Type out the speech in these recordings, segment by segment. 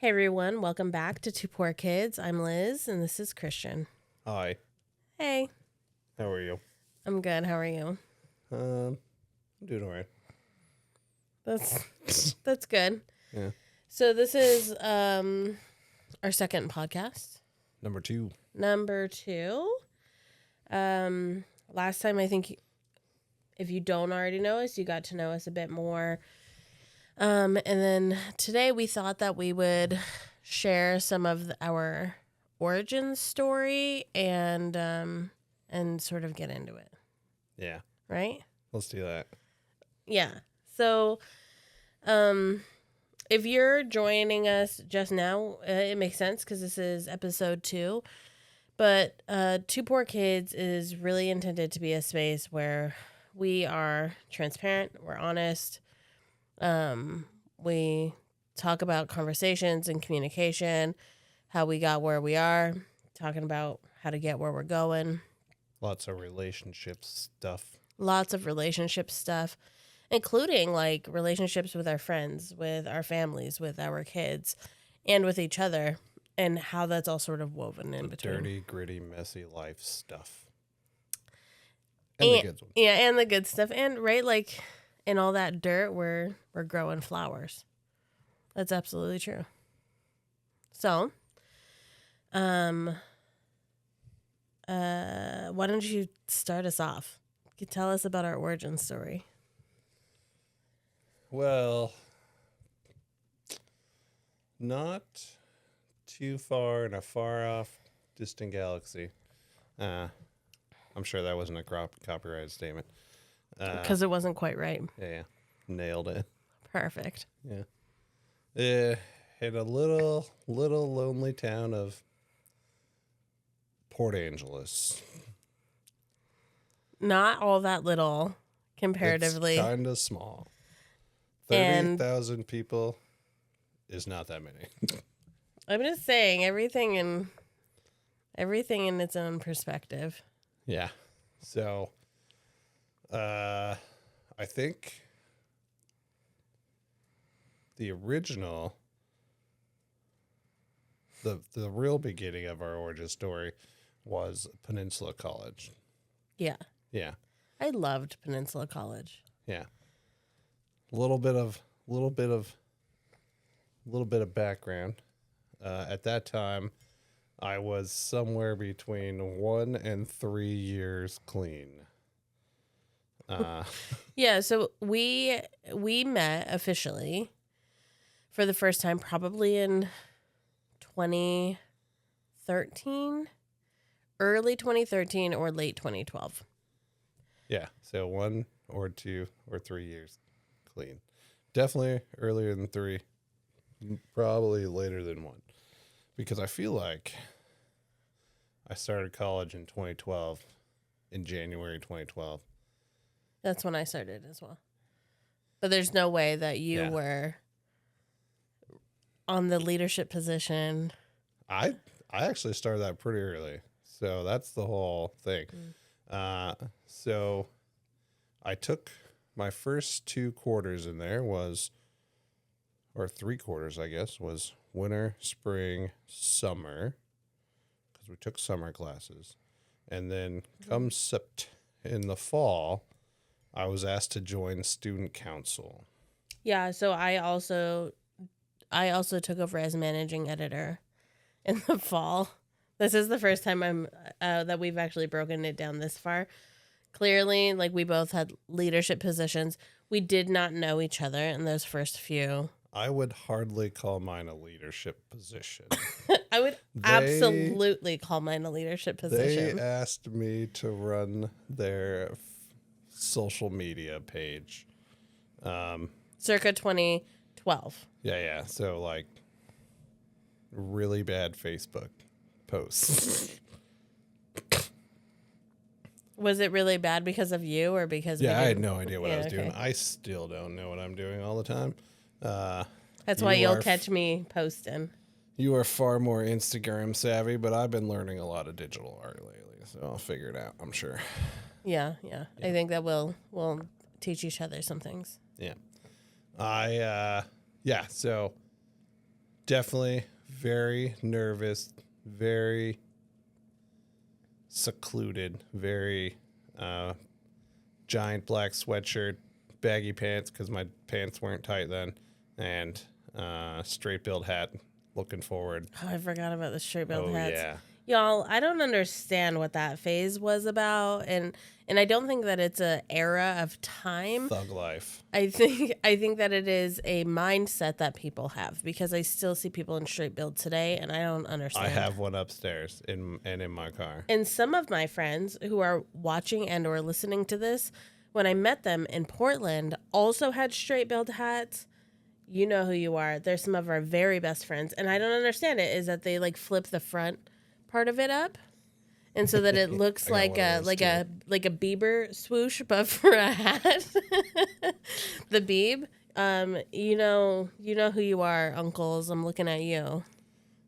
Hey everyone, welcome back to Two Poor Kids. I'm Liz and this is Christian. Hi. Hey, How are you? I'm good. How are you? I'm doing all right. That's good. Yeah. So this is our second podcast. Number 2. Number 2. Last time I think if you don't already know us, you got to know us a bit more. And then today we thought that we would share some of our origin story and sort of get into it. Yeah. Right? Let's do that. Yeah. So, if you're joining us just now, it makes sense because this is episode 2. But Two Poor Kids is really intended to be a space where we are transparent, we're honest, we talk about conversations and communication, how we got where we are, talking about how to get where we're going. Lots of relationship stuff. Lots of relationship stuff, including like relationships with our friends, with our families, with our kids, and with each other, and how that's all sort of woven in between. Dirty, gritty, messy life stuff. And the good ones. Yeah, and the good stuff. And right, like in all that dirt, we're growing flowers. That's absolutely true. So, why don't you start us off? You tell us about our origin story. Well, not too far in a far off distant galaxy. I'm sure that wasn't a copyrighted statement. Because it wasn't quite right. Yeah. Nailed it. Perfect. Yeah. In a little lonely town of Port Angeles. Not all that little comparatively. It's kind of small. And 30,000 people is not that many. I'm just saying everything in its own perspective. Yeah. So, I think the original, the real beginning of our origin story was Peninsula College. Yeah. Yeah. I loved Peninsula College. Yeah. A little bit of background. At that time, I was somewhere between 1 and 3 years clean. Yeah, so we met officially for the first time probably in 2013, early 2013 or late 2012. Yeah, so 1 or 2 or 3 years clean. Definitely earlier than 3, probably later than 1. Because I feel like I started college in 2012, in January 2012. That's when I started as well. But there's no way that you were on the leadership position. I actually started that pretty early. So that's the whole thing. So I took my first 2 quarters in there or 3 quarters, I guess, was winter, spring, summer, because we took summer classes. And then come in the fall, I was asked to join student council. Yeah, so I also took over as managing editor in the fall. This is the first time that we've actually broken it down this far. Clearly, like we both had leadership positions. We did not know each other in those first few. I would hardly call mine a leadership position. I would absolutely call mine a leadership position. They asked me to run their social media page. Circa 2012. Yeah. So, like, really bad Facebook posts. Was it really bad because of you or because I had no idea what I was doing. Okay. I still don't know what I'm doing all the time. That's why you'll catch me posting. You are far more Instagram savvy, but I've been learning a lot of digital art lately, so I'll figure it out, I'm sure. Yeah. I think that we'll teach each other some things. Yeah. So definitely very nervous, very secluded, very giant black sweatshirt, baggy pants because my pants weren't tight then, and straight billed hat. Looking forward. Oh, I forgot about the straight billed hats. Yeah. Y'all, I don't understand what that phase was about, and I don't think that it's a era of time. Thug life. I think that it is a mindset that people have, because I still see people in straight build today, and I don't understand. I have one upstairs in my car. And some of my friends who are watching and or listening to this, when I met them in Portland, also had straight build hats. You know who you are. They're some of our very best friends, and I don't understand it. Is that they like flip the front part of it up, and so that it looks like a Bieber swoosh, but for a hat. The Beeb. You know who you are, uncles. I'm looking at you.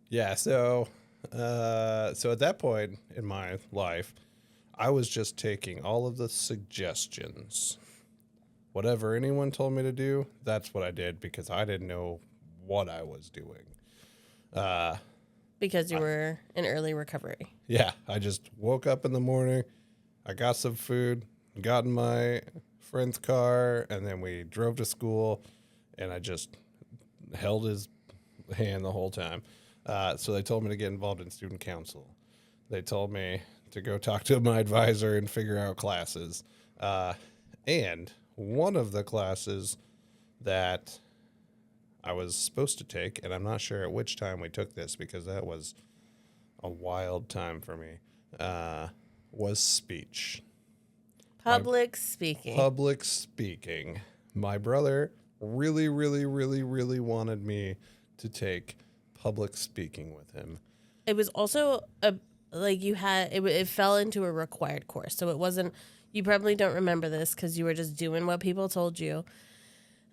Yeah. So at that point in my life, I was just taking all of the suggestions. Whatever anyone told me to do, that's what I did because I didn't know what I was doing. Because you were in early recovery. Yeah, I just woke up in the morning, I got some food, got in my friend's car, and then we drove to school, and I just held his hand the whole time. So they told me to get involved in student council. They told me to go talk to my advisor and figure out classes. And one of the classes that I was supposed to take, and I'm not sure at which time we took this because that was a wild time for me, was speech. Public speaking. Public speaking. My brother really, really, really, really wanted me to take public speaking with him. It was also it fell into a required course, so it wasn't. You probably don't remember this because you were just doing what people told you.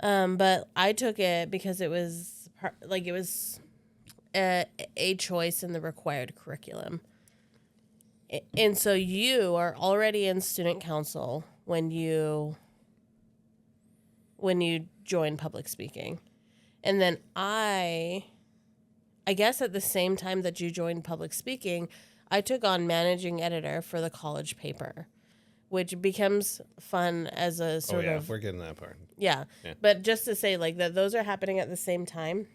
But I took it because it was a choice in the required curriculum. And so you are already in student council when you join public speaking. And then I guess at the same time that you joined public speaking, I took on managing editor for the college paper, which becomes fun as a sort of... we're getting that part. Yeah. But just to say, like, that those are happening at the same time.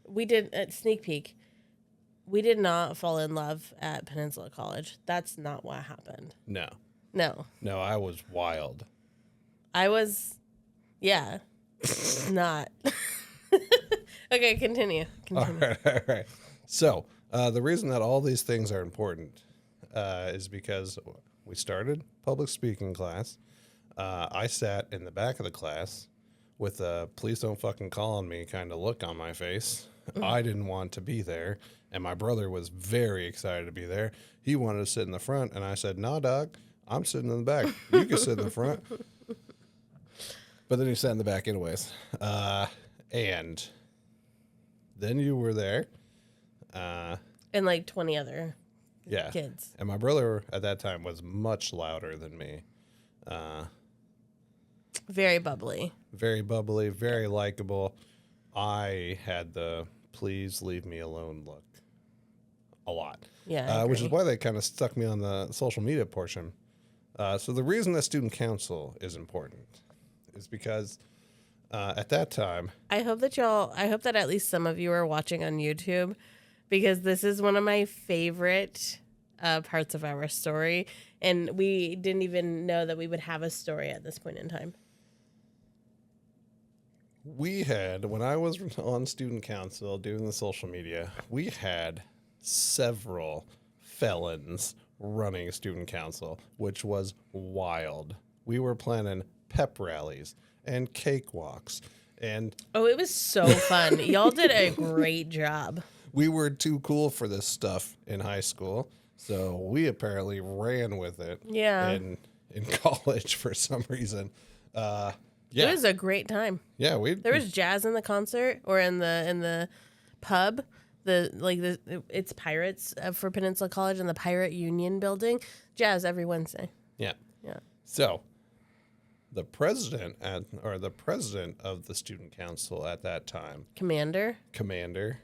We did, at sneak peek, we did not fall in love at Peninsula College. That's not what happened. No, I was wild. I was, yeah, not. Okay, continue. All right. So, the reason that all these things are important is because we started public speaking class. I sat in the back of the class with a please don't fucking call on me kind of look on my face. I didn't want to be there, and my brother was very excited to be there. He wanted to sit in the front, and I said, nah, dog, I'm sitting in the back. You can sit in the front. But then he sat in the back anyways. And then you were there. And like 20 other kids. And my brother at that time was much louder than me. Very bubbly. Very bubbly, very likable. I had the please leave me alone look a lot. Yeah. Which is why they kind of stuck me on the social media portion. So the reason that student council is important is because at that time... I hope that at least some of you are watching on YouTube, because this is one of my favorite parts of our story. And we didn't even know that we would have a story at this point in time. We had, when I was on student council doing the social media, we had several felons running student council, which was wild. We were planning pep rallies and cakewalks. And oh, it was so fun. Y'all did a great job. We were too cool for this stuff in high school, so we apparently ran with it. Yeah. In college for some reason. It was a great time. Yeah, there was jazz in the concert or in the pub. It's Pirates for Peninsula College in the Pirate Union building. Jazz every Wednesday. Yeah. Yeah. So the president the president of the student council at that time, Commander? Commander.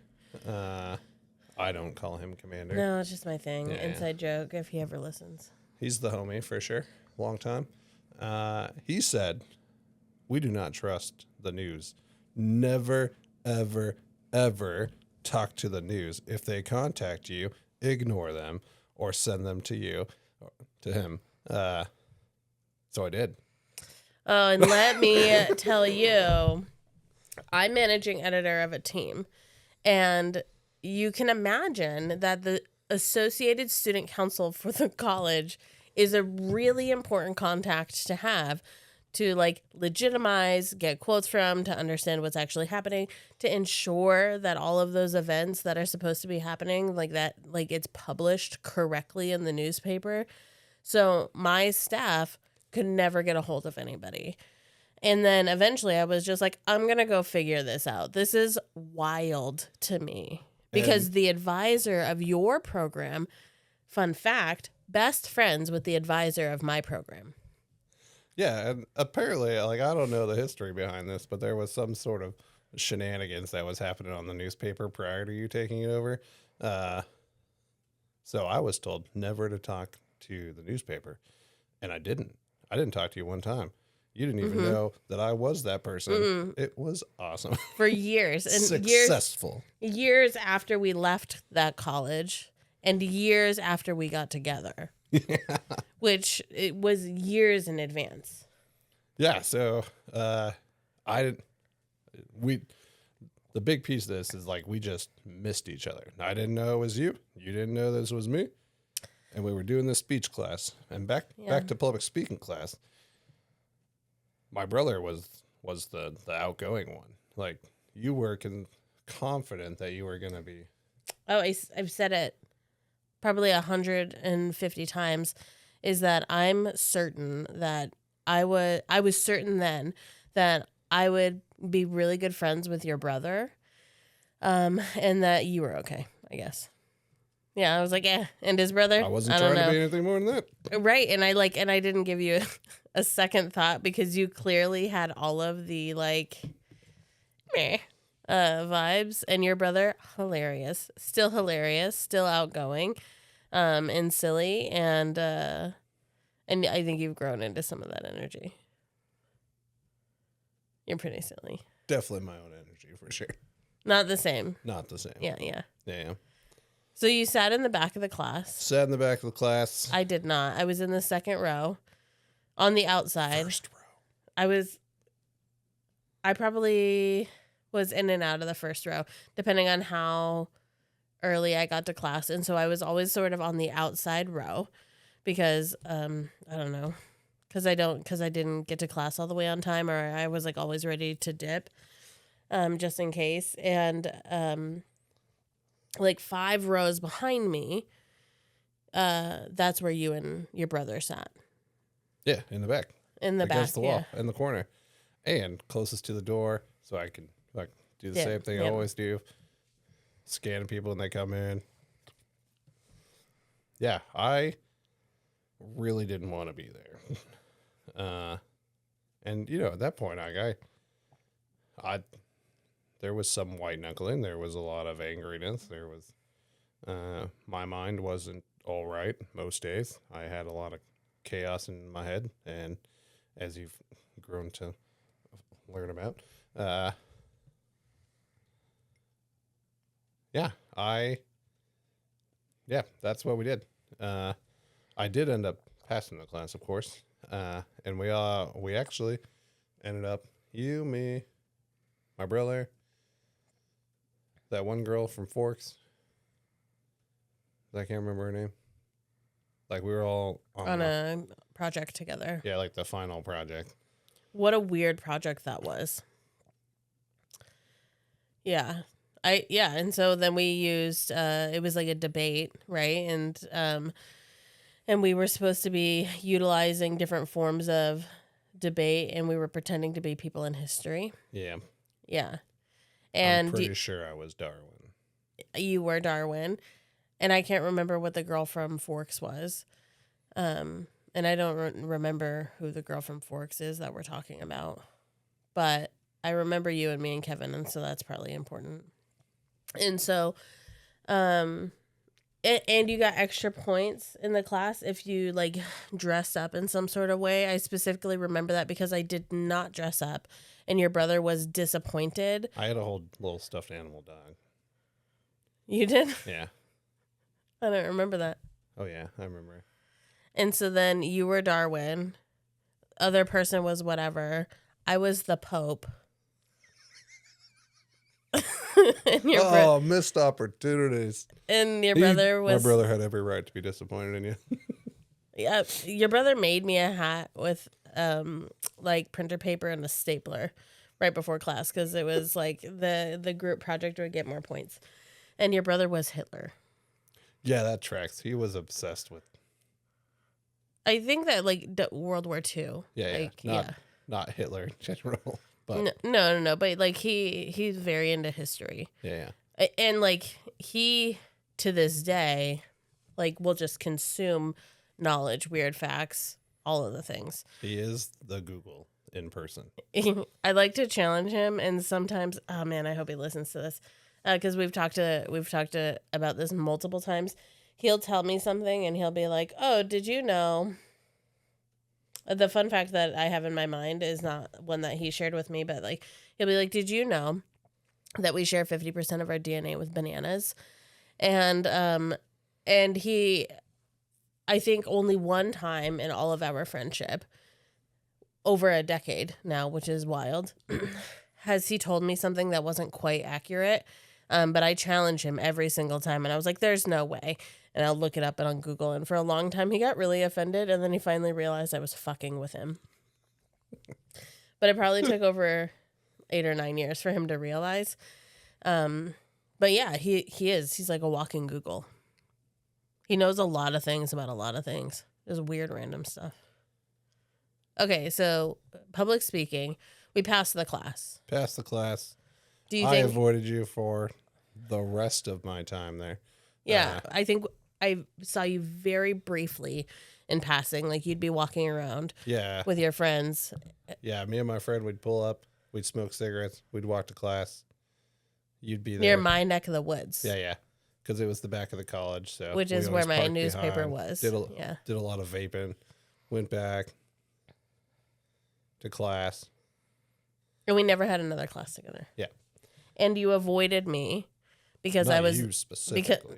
I don't call him Commander. No, it's just my thing. Yeah. Inside joke if he ever listens. He's the homie for sure. Long time. He said, "We do not trust the news. Never, ever, ever talk to the news. If they contact you, ignore them or send them to you, to him." So I did. Oh, and let me tell you, I'm managing editor of a team. And you can imagine that the Associated Student Council for the college is a really important contact to have to like legitimize, get quotes from, to understand what's actually happening, to ensure that all of those events that are supposed to be happening, like that, like it's published correctly in the newspaper. So my staff could never get a hold of anybody. And then eventually I was just like, I'm going to go figure this out. This is wild to me. Because the advisor of your program, fun fact, best friends with the advisor of my program. Yeah, and apparently, like, I don't know the history behind this, but there was some sort of shenanigans that was happening on the newspaper prior to you taking it over. So I was told never to talk to the newspaper, and I didn't. I didn't talk to you one time. You didn't even know that I was that person. It was awesome. For years. And Successful. Years after we left that college and years after we got together. Yeah. Which it was years in advance. Yeah, so the big piece of this is like we just missed each other. I didn't know it was you. You didn't know this was me. And we were doing this speech class. And back to public speaking class. My brother was the outgoing one. Like, you were confident that you were going to be. Oh, I've said it probably 150 times, is that I'm certain that I was certain then that I would be really good friends with your brother, and that you were okay, I guess. Yeah, I was like, and his brother? I wasn't trying to be anything more than that. Right, and I didn't give you a second thought because you clearly had all of the like meh vibes, and your brother, hilarious, still outgoing, and silly, and I think you've grown into some of that energy. You're pretty silly. Definitely my own energy for sure. Not the same. Not the same. Yeah. Yeah. So you sat in the back of the class. Sat in the back of the class. I did not. I was in the second row, on the outside. First row. I probably was in and out of the first row, depending on how early I got to class. And so I was always sort of on the outside row because, I don't know, because I didn't get to class all the way on time, or I was like always ready to dip, just in case. And, like 5 rows behind me, that's where you and your brother sat. Yeah, in the back. In the back, against the wall, in the corner, and closest to the door, so I can like do the same thing I always do, scanning people when they come in. Yeah, I really didn't want to be there, and at that point, I there was some white knuckling. There was a lot of angriness. There was, my mind wasn't all right most days. I had a lot of chaos in my head, and as you've grown to learn about, that's what we did. I did end up passing the class, of course, and we actually ended up, you, me, my brother, that one girl from Forks. I can't remember her name. Like, we were all on a project together. Yeah, like the final project. What a weird project that was. Yeah. And so then we used, it was like a debate, right? And we were supposed to be utilizing different forms of debate, and we were pretending to be people in history. Yeah. Yeah. And I'm pretty sure I was Darwin. You were Darwin. And I can't remember what the girl from Forks was. And And I don't remember who the girl from Forks is that we're talking about. But I remember you and me and Kevin, and so that's probably important. And so, and you got extra points in the class if you like dressed up in some sort of way. I specifically remember that because I did not dress up, and your brother was disappointed. I had a whole little stuffed animal dog. You did? Yeah. I don't remember that. Oh yeah, I remember. And so then you were Darwin. Other person was whatever. I was the Pope. And your missed opportunities. And your brother was... My brother had every right to be disappointed in you. Yeah, your brother made me a hat with like printer paper and a stapler right before class because it was like the group project would get more points. And your brother was Hitler. Yeah, that tracks. He was obsessed with... I think that like World War II. Yeah, like, not Hitler in general. But No. But like he's very into history. Yeah. And like he to this day, like will just consume knowledge, weird facts, all of the things. He is the Google in person. I like to challenge him, and sometimes, oh man, I hope he listens to this, because we've talked about this multiple times. He'll tell me something, and he'll be like, "Oh, did you know?" The fun fact that I have in my mind is not one that he shared with me, but like he'll be like, "Did you know that we share 50% of our DNA with bananas?" And he, I think only one time in all of our friendship, over a decade now, which is wild, has he told me something that wasn't quite accurate. But I challenge him every single time, and I was like, "There's no way." And I'll look it up on Google. And for a long time, he got really offended, and then he finally realized I was fucking with him. But it probably took over 8 or 9 years for him to realize. But yeah, he's like a walking Google. He knows a lot of things about a lot of things. There's weird random stuff. Okay, so public speaking, we passed the class. Passed the class. Do you I think avoided you for the rest of my time there. Yeah, I think I saw you very briefly in passing. Like you'd be walking around with your friends. Yeah, me and my friend would pull up. We'd smoke cigarettes. We'd walk to class. You'd be there. Near my neck of the woods. Yeah. Because it was the back of the college. So which is where my newspaper behind. was. Did a lot of vaping. Went back to class. And we never had another class together. Yeah. And you avoided me because Not I was you specifically.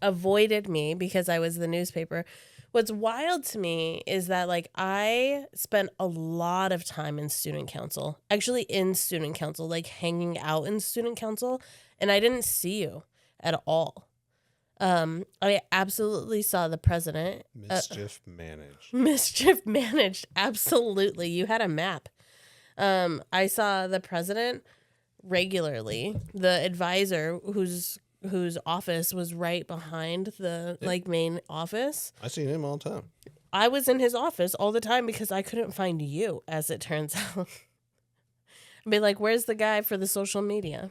Avoided me because I was the newspaper. What's wild to me is that like I spent a lot of time in student council, actually in student council, like hanging out in student council, and I didn't see you at all. I absolutely saw the president. Mischief managed. Mischief managed. Absolutely. You had a map. I saw the president regularly. The advisor whose office was right behind the like main office. I seen him all the time. I was in his office all the time because I couldn't find you, as it turns out. I'd be like, "Where's the guy for the social media?"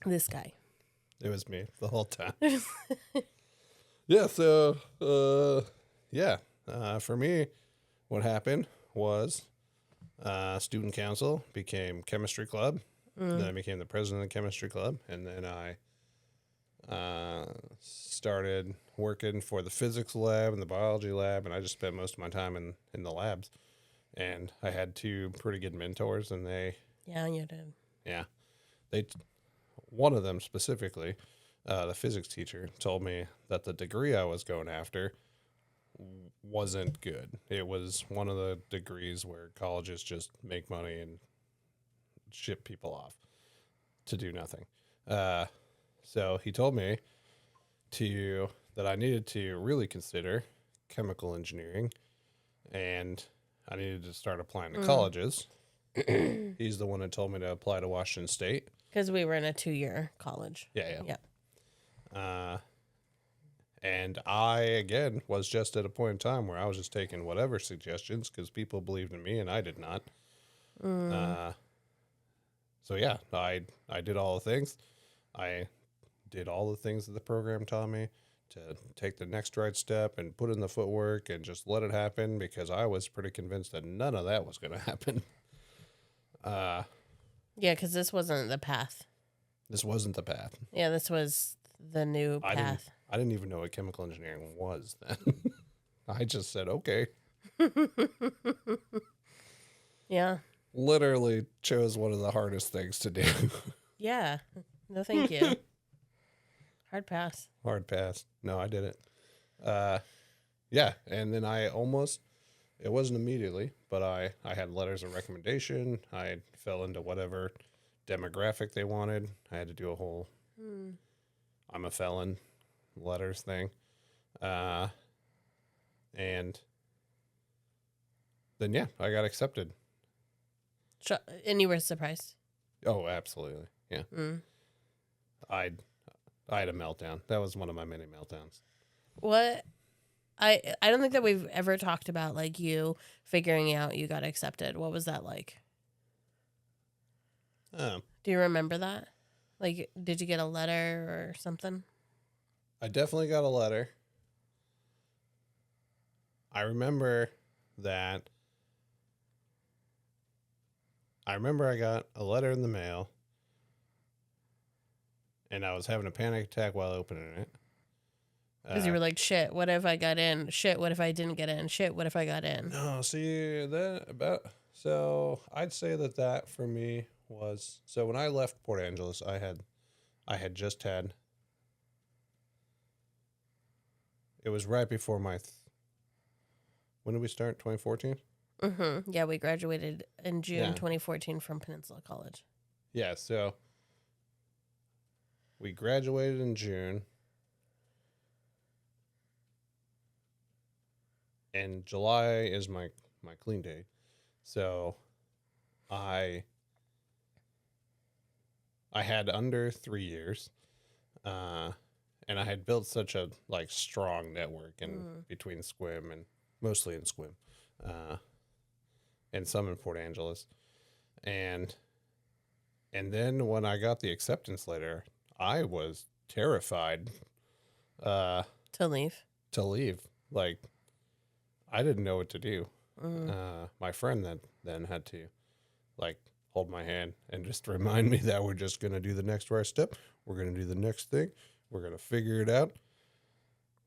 This guy. It was me the whole time. Yeah, so for me, what happened was student council became chemistry club. Then I became the president of the chemistry club, and then I started working for the physics lab and the biology lab, and I just spent most of my time in the labs. And I had 2 pretty good mentors, and Yeah, you did. Yeah, one of them specifically, the physics teacher, told me that the degree I was going after wasn't good. It was one of the degrees where colleges just make money and ship people off to do nothing. So he told me that I needed to really consider chemical engineering, and I needed to start applying to colleges. He's the one that told me to apply to Washington State. Because we were in a 2-year college. Yeah. And I, again, was just at a point in time where I was just taking whatever suggestions because people believed in me and I did not. So, yeah, I did all the things. I did all the things that the program taught me to take the next right step and put in the footwork and just let it happen, because I was pretty convinced that none of that was going to happen. Yeah, because this wasn't the path. This wasn't the path. Yeah, this was the new path. I didn't even know what chemical engineering was then. I just said, okay. Yeah. Literally chose one of the hardest things to do. Yeah. No, thank you. Hard pass. Hard pass. No, I did it. Yeah. And then it wasn't immediately, but I had letters of recommendation. I fell into whatever demographic they wanted. I had to do a whole I'm a felon letters thing. And then, yeah, I got accepted. And you were surprised? Oh, absolutely. Yeah. Mm. I had a meltdown. That was one of my many meltdowns. What? I don't think that we've ever talked about, like, you figuring out you got accepted. What was that like? Do you remember that? Like, did you get a letter or something? I definitely got a letter. I remember I got a letter in the mail, and I was having a panic attack while opening it. Because you were like, shit, what if I got in? Shit, what if I didn't get in? Shit, what if I got in? No, see, so I'd say that for me was, so when I left Port Angeles, I had just had, it was right before when did we start? 2014? Mm-hmm. Yeah, we graduated in June 2014 from Peninsula College. Yeah, so we graduated in June. And July is my clean date. So I had under 3 years. And I had built such a strong network between SQUIM and mostly in SQUIM. And some in Port Angeles. And then when I got the acceptance letter, I was terrified to leave. Like, I didn't know what to do. My friend then had to hold my hand and just remind me that we're just going to do the next right step. We're going to do the next thing. We're going to figure it out.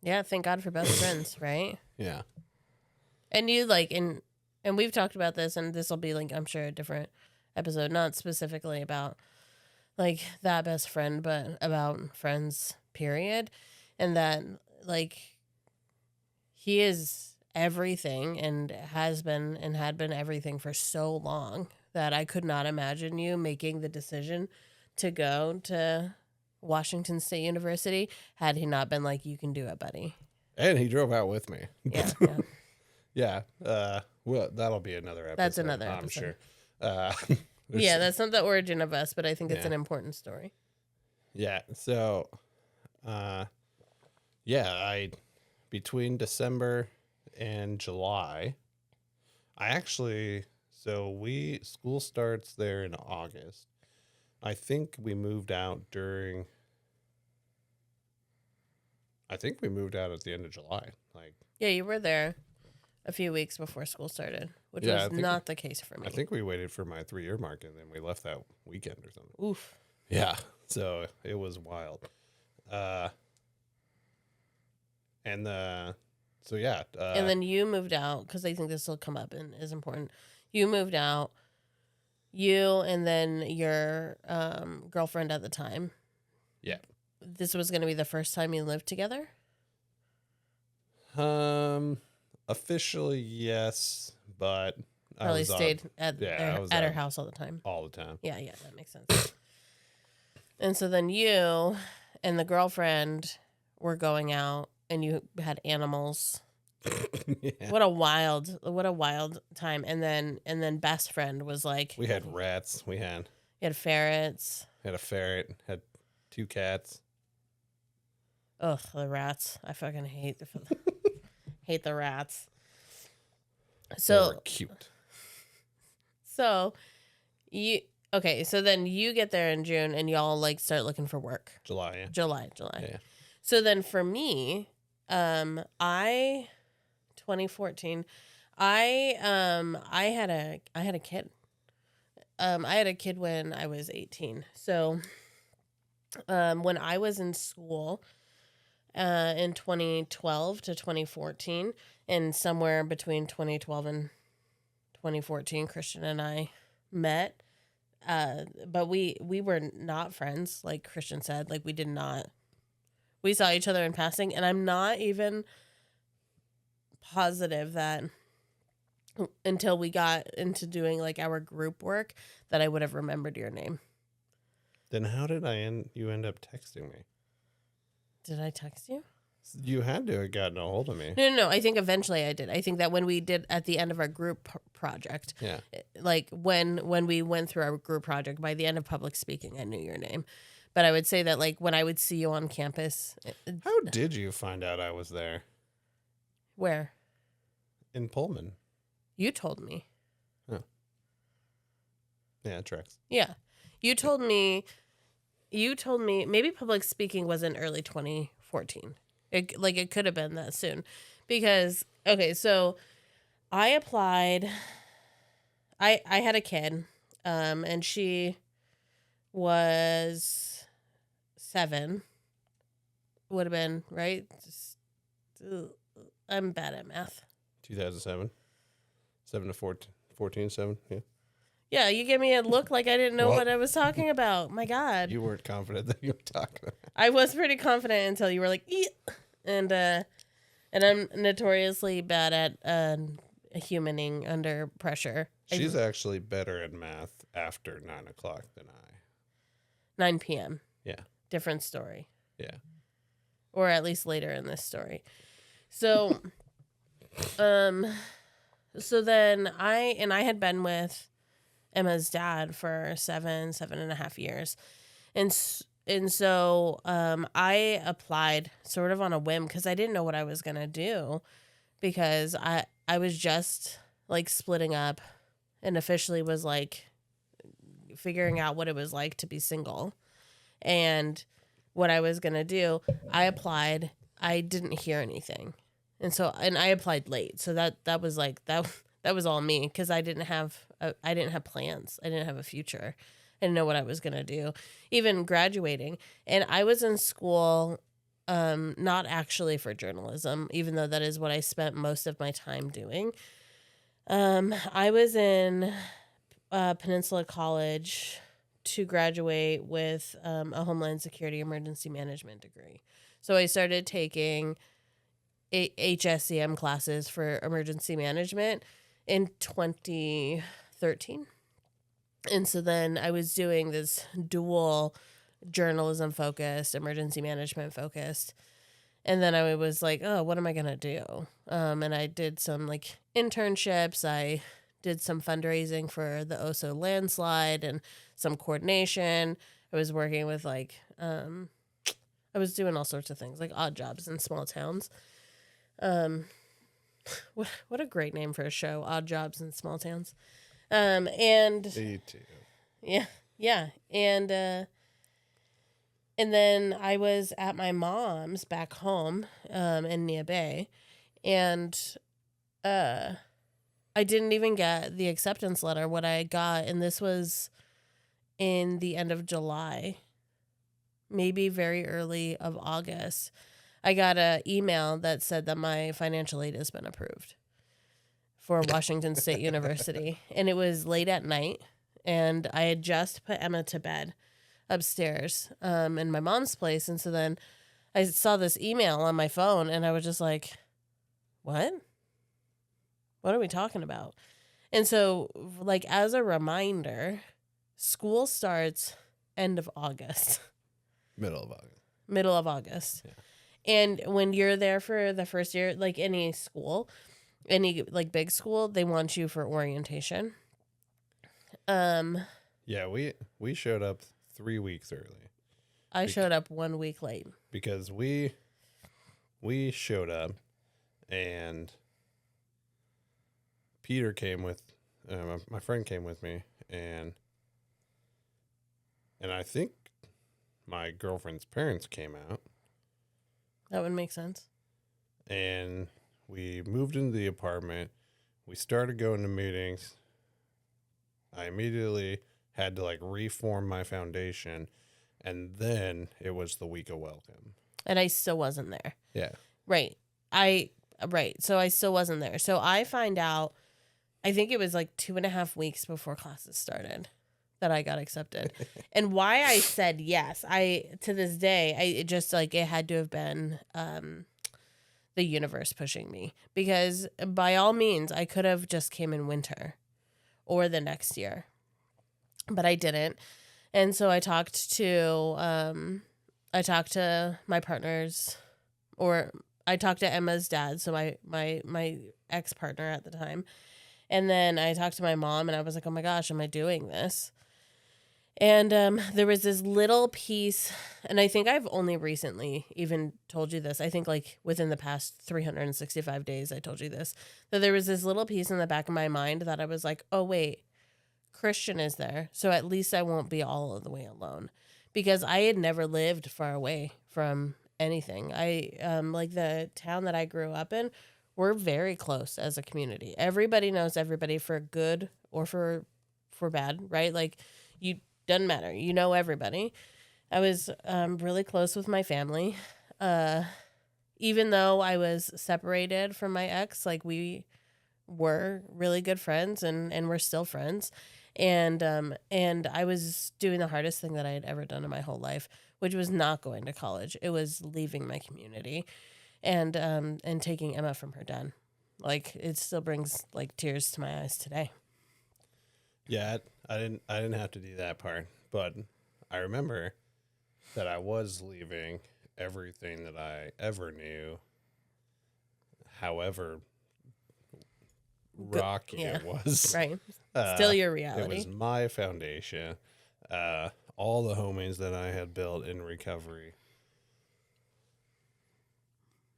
Yeah, thank God for best friends, right? Yeah. And you and we've talked about this, and this will be I'm sure a different episode, not specifically about that best friend, but about friends, period. And that he is everything and has been and had been everything for so long that I could not imagine you making the decision to go to Washington State University had he not been like, you can do it, buddy. And he drove out with me. Yeah. Yeah. Well, that'll be another episode. That's another I'm episode. sure. Yeah, that's not the origin of us, but I think it's an important story. Yeah. So, between December and July, school starts there in August. I think we moved out at the end of July. Yeah, you were there a few weeks before school started, which was not the case for me. I think we waited for my 3-year mark, and then we left that weekend or something. Oof. Yeah. So it was wild. And then you moved out, because I think this will come up and is important. You moved out, you and then your girlfriend at the time. Yeah. This was going to be the first time you lived together? Officially, yes, but Probably stayed at her house all the time. All the time. Yeah, that makes sense. And so then you and the girlfriend were going out, and you had animals. Yeah. What a wild time. And then best friend was like, we had rats. You had ferrets. Had a ferret. Had 2 cats. Ugh, the rats. I fucking hate the rats. So they were cute. So so then you get there in June, and y'all start looking for work. July. July. Yeah. So then for me, 2014, I had a kid. I had a kid when I was 18. So when I was in school in 2012 to 2014, and somewhere between 2012 and 2014, Christian and I met. But we were not friends, like Christian said. Like, we saw each other in passing, and I'm not even positive that until we got into doing like our group work that I would have remembered your name. Then how did you end up texting me? Did I text you? You had to have gotten a hold of me. No. I think eventually I did. I think that when we did at the end of our group project, Yeah. like when we went through our group project, by the end of public speaking, I knew your name. But I would say that like when I would see you on campus, How did you find out I was there? where In Pullman. you told me, Yeah, it tracks. yeah, you told me maybe public speaking was in early 2014. It could have been that soon, because okay, so I applied. I had a kid, and she was 7. Would have been right. I'm bad at math. 2007. 7 to 14, 7. Yeah. Yeah, you gave me a look like I didn't know Well- what I was talking about. My God. You weren't confident that you were talking about. I was pretty confident until you were like, "Eek," and I'm notoriously bad at humaning under pressure. She's actually better at math after 9 o'clock than I. 9 p.m. Yeah. Different story. Yeah. Or at least later in this story. So, so then I had been with Emma's dad for 7.5 years. And so I applied sort of on a whim because I didn't know what I was going to do, because I was just like splitting up and officially was like figuring out what it was like to be single and what I was going to do. I applied. I didn't hear anything. And I applied late. So that was like that was all me, because I didn't have plans. I didn't have a future. I didn't know what I was going to do, even graduating. And I was in school, not actually for journalism, even though that is what I spent most of my time doing. I was in Peninsula College to graduate with a Homeland Security Emergency Management degree. So I started taking HSEM classes for emergency management in 2013. And so then I was doing this dual journalism focused, emergency management focused. And then I was like, oh, what am I going to do? And I did some like internships. I did some fundraising for the Oso landslide and some coordination. I was working with like, I was doing all sorts of things, like odd jobs in small towns. What a great name for a show, Odd Jobs in Small Towns. And Me too. yeah. And then I was at my mom's back home, in Nia Bay, and I didn't even get the acceptance letter. What I got, and this was in the end of July, maybe very early of August, I got an email that said that my financial aid has been approved for Washington State University. And it was late at night, and I had just put Emma to bed upstairs in my mom's place. And so then I saw this email on my phone, and I was just like, what? What are we talking about? And so, like, as a reminder, school starts end of August. Middle of August. Middle of August. Yeah. And when you're there for the first year, like any school, any like big school, they want you for orientation. Yeah, we showed up 3 weeks early I showed up 1 week late. because we showed up, and Peter came with my friend came with me, and I think my girlfriend's parents came out. That would make sense. And we moved into the apartment. We started going to meetings. I immediately had to like reform my foundation. And then it was the week of welcome. And I still wasn't there. Yeah. Right. So I still wasn't there. So I find out, I think it was like 2.5 weeks before classes started that I got accepted. And why I said yes, to this day, it just like, it had to have been the universe pushing me, because by all means, I could have just came in winter or the next year, but I didn't. And so I talked to my partners, or I talked to Emma's dad, so my ex-partner at the time. And then I talked to my mom, and I was like, oh my gosh, am I doing this? And there was this little piece, and I think I've only recently even told you this. I think like within the past 365 days, I told you this, that there was this little piece in the back of my mind that I was like, oh wait, Christian is there, so at least I won't be all of the way alone, because I had never lived far away from anything. I like the town that I grew up in, we're very close as a community. Everybody knows everybody, for good or for bad, right? Like, you doesn't matter. You know everybody. I was really close with my family. Even though I was separated from my ex, like, we were really good friends, and we're still friends. And I was doing the hardest thing that I had ever done in my whole life, which was not going to college. It was leaving my community and taking Emma from her dad. Like, it still brings like tears to my eyes today. Yeah, I didn't have to do that part, but I remember that I was leaving everything that I ever knew, however rocky it was. Right. Still your It reality. was my foundation. All the homies that I had built in recovery.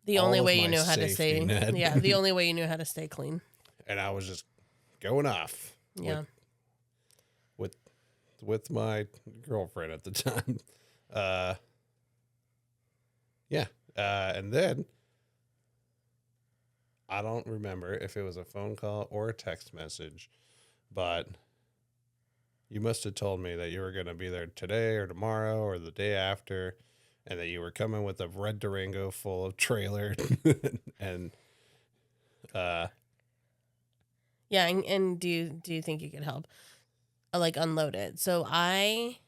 The only all of way you my knew how to safety stay, net. yeah, the only way you knew how to stay clean. And I was just going off. Yeah. With my girlfriend at the time. And then I don't remember if it was a phone call or a text message, but you must have told me that you were going to be there today or tomorrow or the day after, and that you were coming with a red Durango full of trailer. And Yeah, and do you think you could help like unload it? So I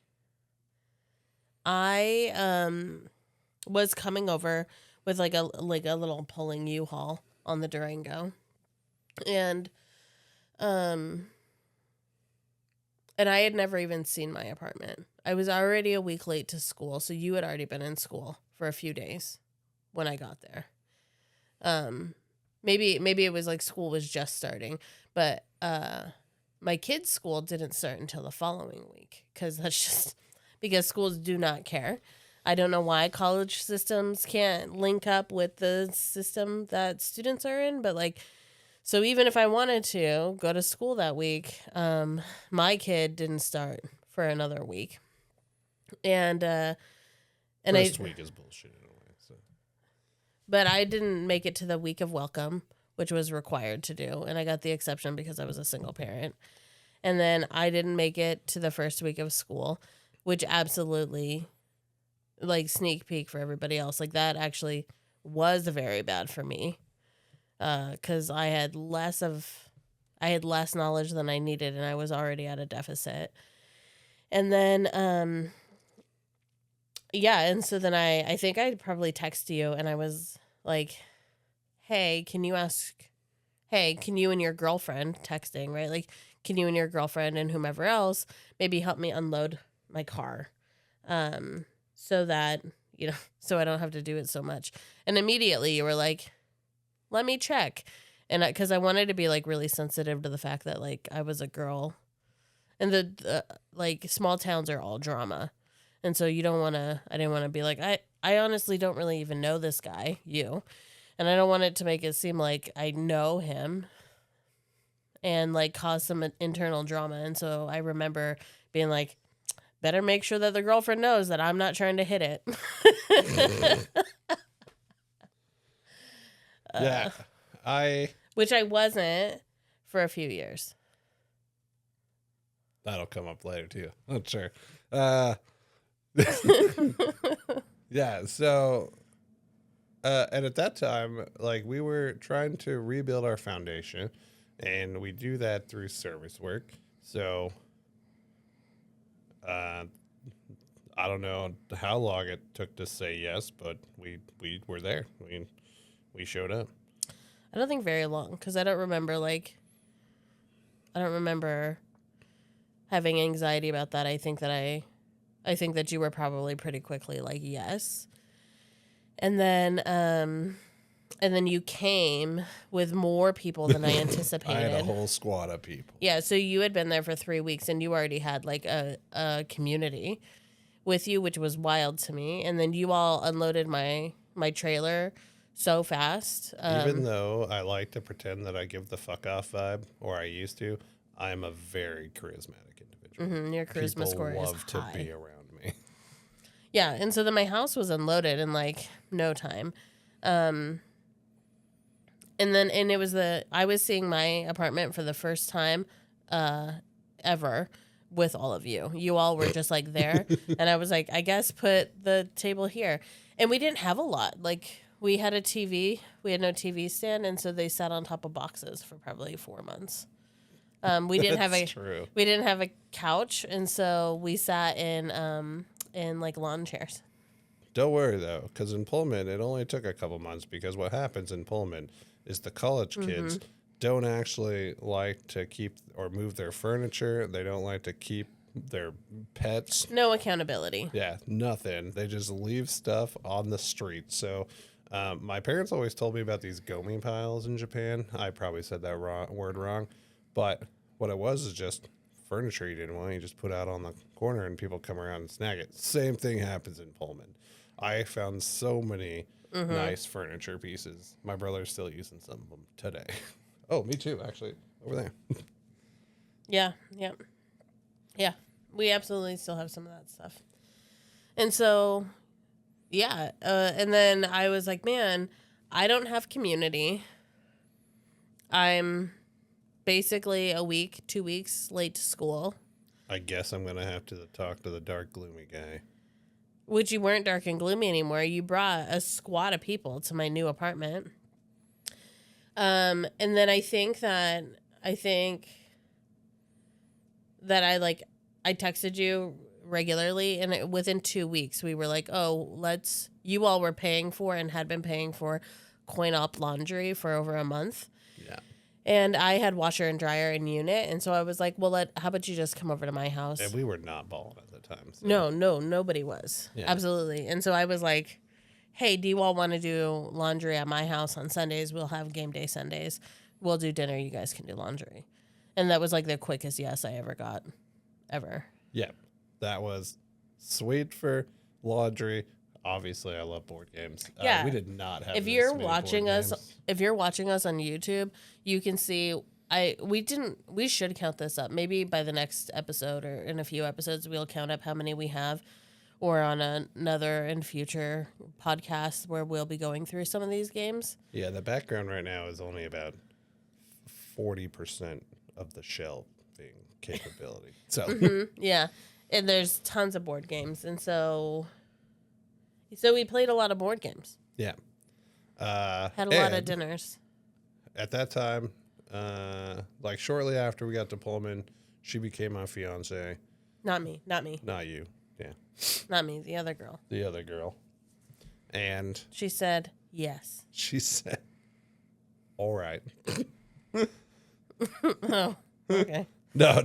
was coming over with like a little pulling U-Haul on the Durango. And I had never even seen my apartment. I was already a week late to school, so you had already been in school for a few days when I got there. Maybe it was like school was just starting, but my kids' school didn't start until the following week, because schools do not care. I don't know why college systems can't link up with the system that students are in, but like, so even if I wanted to go to school that week, my kid didn't start for another week. And first week is bullshit in a way. So. But I didn't make it to the week of welcome, which was required to do. And I got the exception because I was a single parent. And then I didn't make it to the first week of school, which absolutely, like, sneak peek for everybody else. Like, that actually was very bad for me. Because I had less knowledge than I needed, and I was already at a deficit. And then, and so then I think I'd probably text you, and I was like, hey, can you and your girlfriend, texting, right? Like, can you and your girlfriend and whomever else maybe help me unload my car? So that, so I don't have to do it so much. And immediately you were like, let me check. And because I wanted to be like really sensitive to the fact that like I was a girl, and the like small towns are all drama. And so I didn't want to be like, I honestly don't really even know this guy, and I don't want it to make it seem like I know him and like cause some internal drama. And so I remember being like, better make sure that the girlfriend knows that I'm not trying to hit it. Yeah. Which I wasn't for a few years. That'll come up later too. I'm sure. Yeah. So, and at that time, like we were trying to rebuild our foundation, and we do that through service work. So, I don't know how long it took to say yes, but we were there. We showed up. I don't think very long because I don't remember having anxiety about that. I think that you were probably pretty quickly like yes. And then you came with more people than I anticipated. I had a whole squad of people. Yeah, so you had been there for 3 weeks and you already had like a community with you, which was wild to me. And then you all unloaded my trailer so fast. Even though I like to pretend that I give the fuck off vibe, or I used to, I'm a very charismatic individual. Your charisma People score love is to high. be around me. Yeah, and so then my house was unloaded in like no time. And it was I was seeing my apartment for the first time ever with all of you. You all were just like there. And I was like, I guess put the table here. And we didn't have a lot. Like we had a TV. We had no TV stand. And so they sat on top of boxes for probably 4 months. We didn't have True. we didn't have a couch. And so we sat in like lawn chairs. Don't worry though, because in Pullman it only took a couple months. Because what happens in Pullman is the college kids don't actually like to keep or move their furniture. They don't like to keep their pets. No accountability. Yeah, nothing. They just leave stuff on the street. So my parents always told me about these gomi piles in Japan. I probably said that word wrong. But what it was is just furniture you didn't want. You just put out on the corner and people come around and snag it. Same thing happens in Pullman. I found so many nice furniture pieces. My brother's still using some of them today. Oh, me too, actually. Over there. Yeah. We absolutely still have some of that stuff. And so, yeah. And then I was like, man, I don't have community. I'm basically a week, 2 weeks late to school. I guess I'm going to have to talk to the dark, gloomy guy. Which you weren't dark and gloomy anymore. You brought a squad of people to my new apartment. And then I think that I texted you regularly, and within 2 weeks we were like, oh, you all were paying for and had been paying for Coin Op laundry for over a month. Yeah. And I had washer and dryer in unit, and so I was like, well, how about you just come over to my house? And we were not balling at the time. So. No, nobody was. Yeah. Absolutely. And so I was like, hey, do you all want to do laundry at my house on Sundays? We'll have game day Sundays. We'll do dinner. You guys can do laundry. And that was like the quickest yes I ever got, ever. Yeah, that was sweet for laundry. Obviously, I love board games. Yeah, we did not have. If you're watching us on YouTube, you can see. We should count this up. Maybe by the next episode or in a few episodes, we'll count up how many we have, or on another and future podcast where we'll be going through some of these games. Yeah, the background right now is only about 40% of the shelving capability. So yeah, and there's tons of board games, and so we played a lot of board games. Yeah, had a lot of dinners. At that time, like shortly after we got to Pullman, she became my fiance. Not me. Not you. Yeah. Not me. The other girl. The other girl. And she said yes. She said, "All right." Oh, okay. No.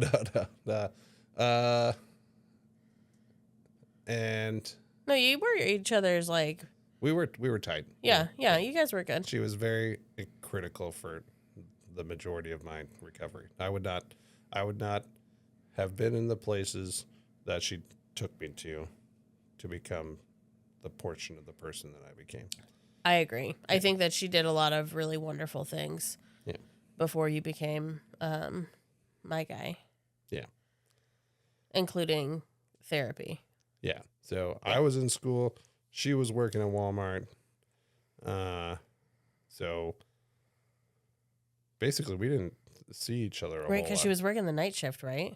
And no, you were each other's like. We were tight. Yeah, you guys were good. She was very critical for the majority of my recovery. I would not have been in the places that she took me to become the portion of the person that I became. I agree. Yeah. I think that she did a lot of really wonderful things. Yeah. Before you became my guy. Yeah. Including therapy. Yeah. So I was in school. She was working at Walmart. So basically, we didn't see each other a Right, whole because lot. she was working the night shift, right?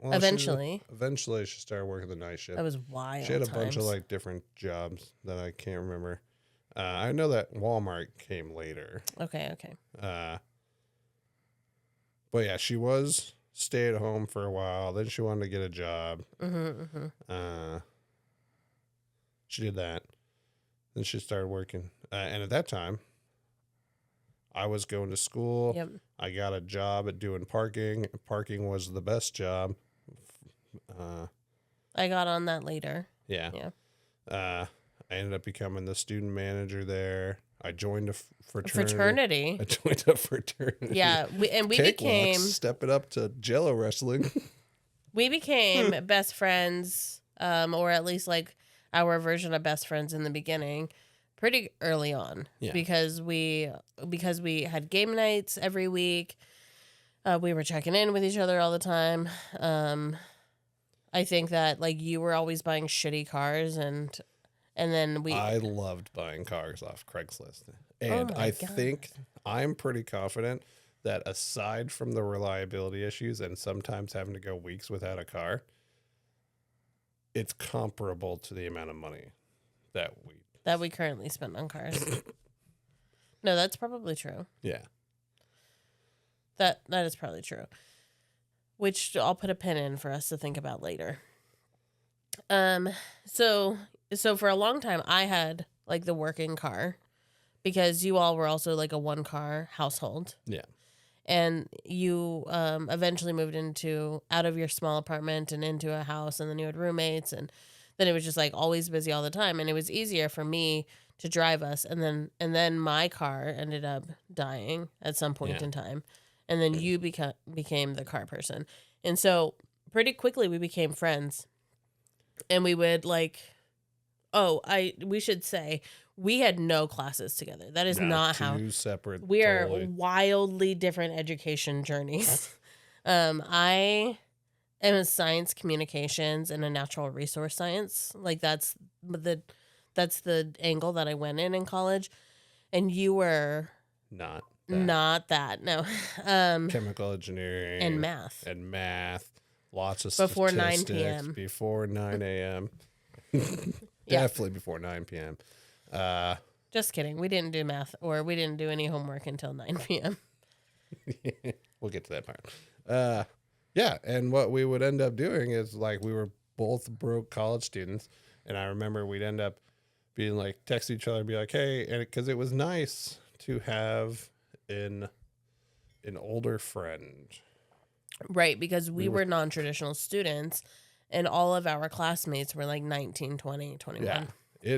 Well, Eventually. Eventually, she started working the night shift. That was wild. She had a bunch of times. like different jobs that I can't remember. I know that Walmart came later. Okay. But yeah, she was stay at home for a while. Then she wanted to get a job. She did that. Then she started working. And at that time, I was going to school. Yep. I got a job at doing parking. Parking was the best job. I got on that later. Yeah. Yeah. I ended up becoming the student manager there. I joined a fraternity. Fraternity. I joined a fraternity. Yeah, we became step it up to Jello wrestling. we became best friends, or at least like our version of best friends in the beginning, pretty early on. Yeah. Because we had game nights every week. We were checking in with each other all the time. I think that like you were always buying shitty cars and then I loved buying cars off Craigslist. Oh And my I God. think I'm pretty confident that aside from the reliability issues and sometimes having to go weeks without a car, it's comparable to the amount of money that we currently spend on cars. No, that's probably true. yeah. That is probably true. Which I'll put a pin in for us to think about later. So for a long time I had like the working car because you all were also like a one car household. Yeah. And you eventually moved out of your small apartment and into a house, and then you had roommates, and then it was just like always busy all the time, and it was easier for me to drive us, and then my car ended up dying at some point Yeah. in time, and then you became the car person, and so pretty quickly we became friends, and we would like, we should say we had no classes together. That is not how. Two separate. We are totally. wildly different education journeys. I am a science communications and a natural resource science. Like that's the angle that I went in college, and you were not that. No, chemical engineering and math. Lots of Before 9 statistics, p.m. Before 9 a.m. Yeah. Definitely before 9 p.m. Just kidding. We didn't do math, or we didn't do any homework until 9 p.m. We'll get to that part. Yeah, and what we would end up doing is like we were both broke college students, and I remember we'd end up being like text each other and be like, hey, and because it was nice to have an older friend. Right, because we were non-traditional students, and all of our classmates were like 19, 20, 21. Yeah,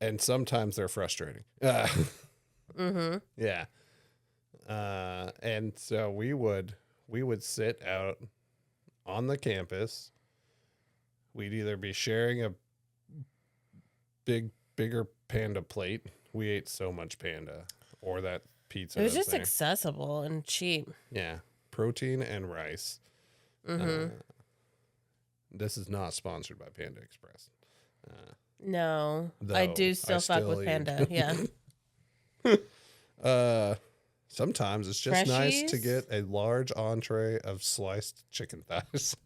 and sometimes they're frustrating. Mm-hmm. Yeah. And so we would sit out on the campus. We'd either be sharing a bigger Panda plate. We ate so much Panda, or that pizza. It was that's just there. accessible and cheap. Yeah, protein and rice. Mm-hmm. This is not sponsored by Panda Express. No, Though I do still I fuck still with eat. Panda. Yeah. Sometimes it's just nice to Freshies? get a large entree of sliced chicken thighs.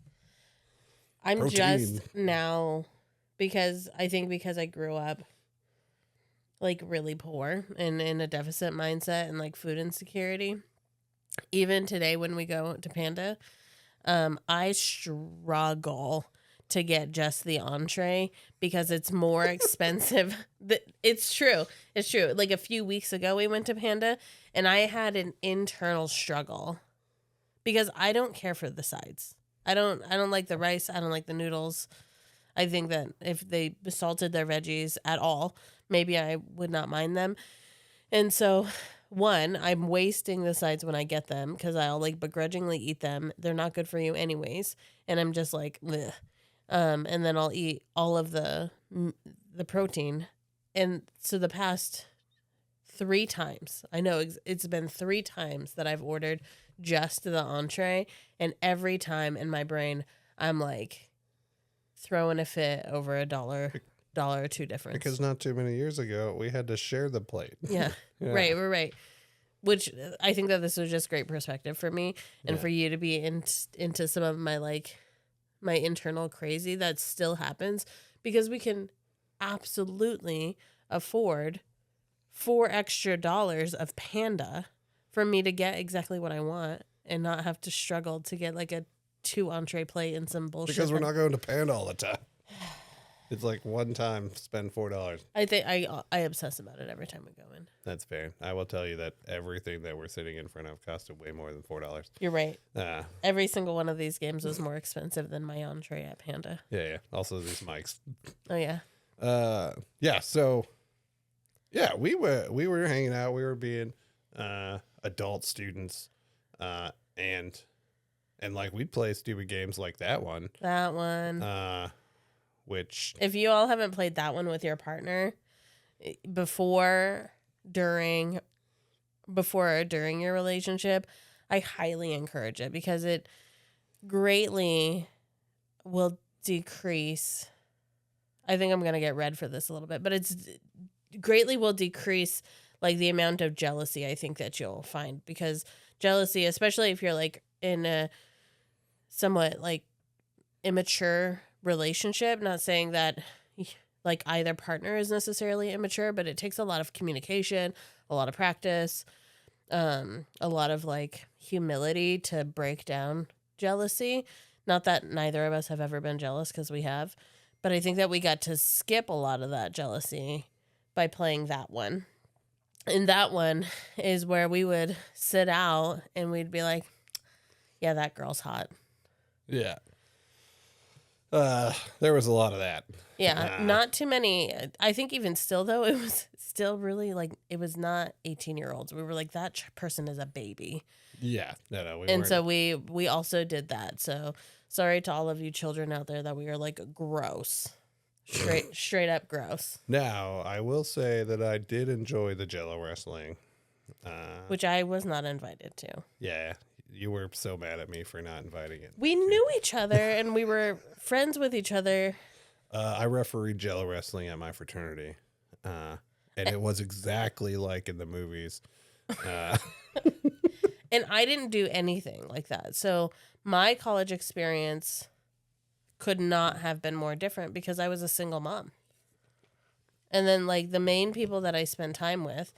I'm Protein. just now because I grew up like really poor and in a deficit mindset and like food insecurity. Even today when we go to Panda, I struggle to get just the entree because it's more expensive. It's true. It's true. Like a few weeks ago we went to Panda and I had an internal struggle because I don't care for the sides. I don't like the rice. I don't like the noodles. I think that if they salted their veggies at all, maybe I would not mind them. And so, one, I'm wasting the sides when I get them because I'll like begrudgingly eat them. They're not good for you anyways. And I'm just like, ugh. And then I'll eat all of the protein. And so the past 3 times, I know it's been 3 times that I've ordered just the entree. And every time in my brain, I'm like throwing a fit over $1 or $2 difference. Because not too many years ago, we had to share the plate. Yeah. Yeah. Right. Which I think that this was just great perspective for me and Yeah. for you to be into some of my my internal crazy that still happens, because we can absolutely afford $4 extra of Panda for me to get exactly what I want and not have to struggle to get like a 2 entree plate and some bullshit. Because we're not going to Panda all the time. It's like one time, spend $4. I think I obsess about it every time we go in. That's fair. I will tell you that everything that we're sitting in front of costed way more than $4. You're right. Uh, Every single one of these games was more expensive than my entree at Panda. yeah. Also, these mics. Oh yeah. Yeah. So, yeah, we were hanging out. We were being adult students, and like we'd play stupid games like that one. That one. Which If you all haven't played that one with your partner before or during your relationship, I highly encourage it, because it greatly will decrease. I think I'm going to get red for this a little bit, but it's greatly will decrease like the amount of jealousy I think that you'll find, because jealousy, especially if you're like in a somewhat like immature relationship, not saying that like either partner is necessarily immature, but it takes a lot of communication, a lot of practice, a lot of like humility to break down jealousy. Not that neither of us have ever been jealous, because we have, but I think that we got to skip a lot of that jealousy by playing that one. And that one is where we would sit out and we'd be like, yeah, that girl's hot. yeah. There was a lot of that. Yeah, not too many. I think even still, though, it was still really like, it was not 18-year-olds. We were like, that person is a baby. Yeah. No. We And weren't. so we also did that. So sorry to all of you children out there that we are like gross. Straight up gross. Now, I will say that I did enjoy the Jello wrestling. Which I was not invited to. Yeah. You were so mad at me for not inviting it. We knew each other and we were friends with each other. I refereed Jello wrestling at my fraternity. And it was exactly like in the movies. And I didn't do anything like that. So my college experience could not have been more different, because I was a single mom. And then like the main people that I spent time with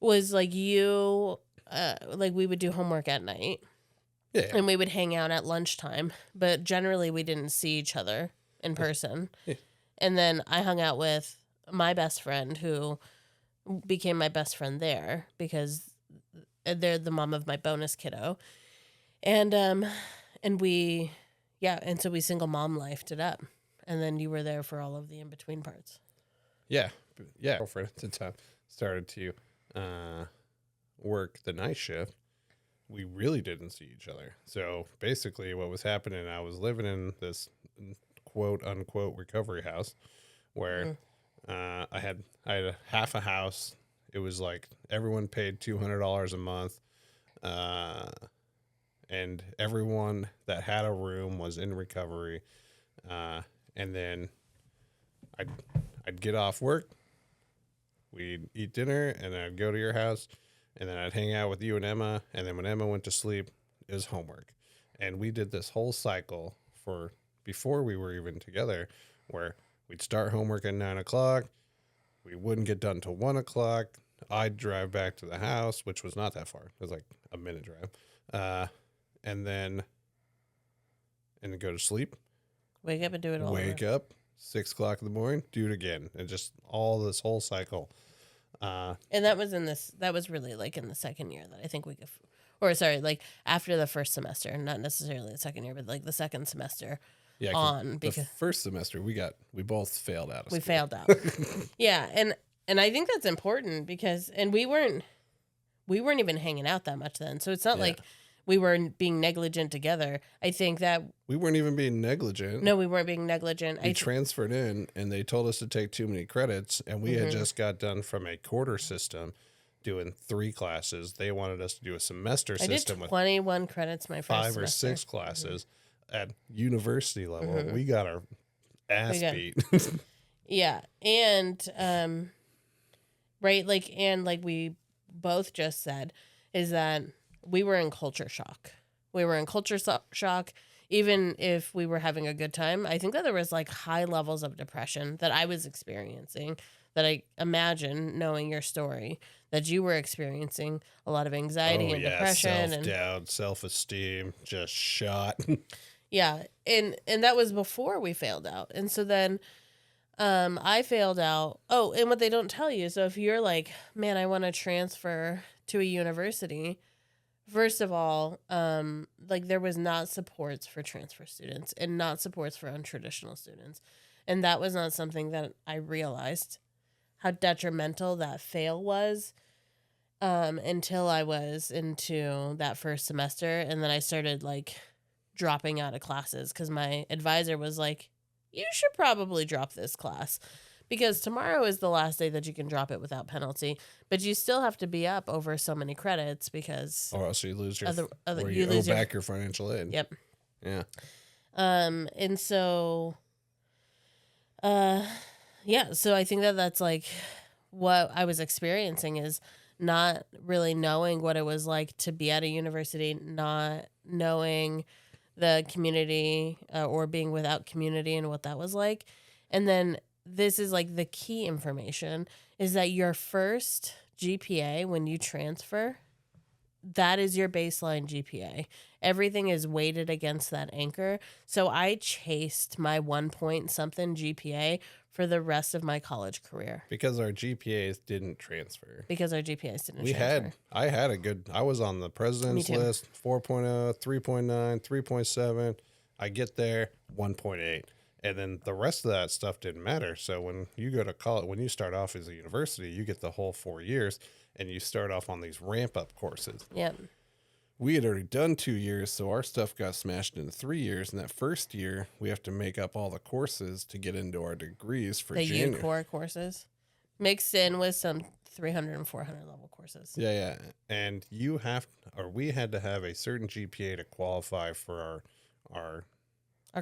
was like you, like we would do homework at night. Yeah. And we would hang out at lunchtime, but generally we didn't see each other in person. Yeah. And then I hung out with my best friend, who became my best friend there, because they're the mom of my bonus kiddo. And we, yeah, and so we single mom lifed it up. And then you were there for all of the in-between parts. Yeah. Yeah. Girlfriend at the time started to work the night shift. We really didn't see each other. So basically what was happening, I was living in this quote unquote recovery house where I had half a house. It was like everyone paid $200 a month. And everyone that had a room was in recovery. And then I'd get off work, we'd eat dinner, and then I'd go to your house, and then I'd hang out with you and Emma. And then when Emma went to sleep, it was homework. And we did this whole cycle for before we were even together, where we'd start homework at 9 o'clock. We wouldn't get done till 1 o'clock. I'd drive back to the house, which was not that far. It was like a minute drive. And then go to sleep. Wake up and do it all. Wake up, 6 o'clock in the morning, do it again. And just all this whole cycle. And that was really like in the second year that I think we could, or sorry, like after the first semester, not necessarily the second year, but like the second semester Yeah, on, the because first semester we both failed out of we school. failed out. Yeah. And I think that's important, because, and we weren't even hanging out that much then. So it's not Yeah. like we were being negligent together. I think that, We weren't even being negligent. no, we weren't being negligent. We transferred in, and they told us to take too many credits, and we had just got done from a quarter system doing 3 classes. They wanted us to do a semester I did system with 21 credits my first 5 or semester. 6 classes at university level. We got our ass beat. Yeah. And right, like, and like we both just said, is that we were in culture shock. We were in shock. Even if we were having a good time, I think that there was like high levels of depression that I was experiencing, that I imagine, knowing your story, that you were experiencing a lot of anxiety Oh and yeah, depression self and doubt, self esteem, just shot. yeah, and that was before we failed out. And so then I failed out. Oh, and what they don't tell you, so if you're like, man, I want to transfer to a university, first of all, like there was not supports for transfer students and not supports for untraditional students. And that was not something that I realized how detrimental that fail was until I was into that first semester. And then I started like dropping out of classes because my advisor was like, you should probably drop this class because tomorrow is the last day that you can drop it without penalty, but you still have to be up over so many credits because Or else you lose your, or you you owe lose your back your financial aid. yep. Yeah. And so yeah, so I think that that's like what I was experiencing is not really knowing what it was like to be at a university, not knowing the community or being without community and what that was like. And then this is like the key information is that your first GPA when you transfer, that is your baseline GPA. Everything is weighted against that anchor. So I chased my 1 point something GPA for the rest of my college career Because our GPAs didn't transfer. because our GPAs didn't transfer. I was on the president's too. list, 4.0, 3.9, 3.7. I get there, 1.8. And then the rest of that stuff didn't matter. So when you go to college, when you start off as a university, you get the whole 4 years and you start off on these ramp up courses. Yep. We had already done 2 years, so our stuff got smashed into 3 years. And that first year, we have to make up all the courses to get into our degrees for The January. U core courses mixed in with some 300 and 400 level courses. Yeah. And we had to have a certain GPA to qualify for our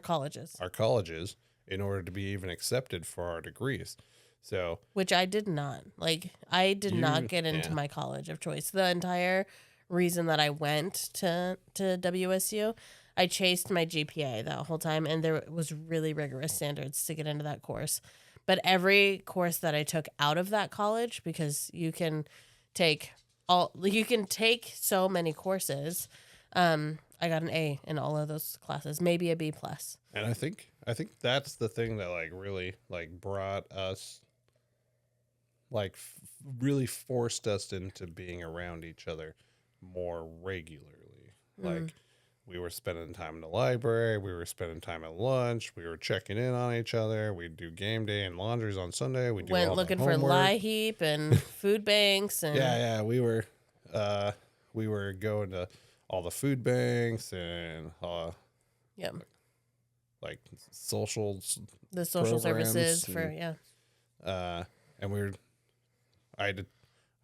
Colleges. our colleges in order to be even accepted for our degrees. So, Which I did not. Like, I did not get into yeah. my college of choice. The entire reason that I went to WSU, I chased my GPA that whole time, and there was really rigorous standards to get into that course. But every course that I took out of that college, because you can take so many courses, I got an A in all of those classes, maybe a B plus. and I think that's the thing that like really like brought us like really forced us into being around each other more regularly. Like we were spending time in the library, we were spending time at lunch, we were checking in on each other, we'd do game day and laundries on Sunday, we Went all looking the for homework. lie heap and food banks and Yeah, we were going to all the food banks and yep. like socials, The social programs services for and- and I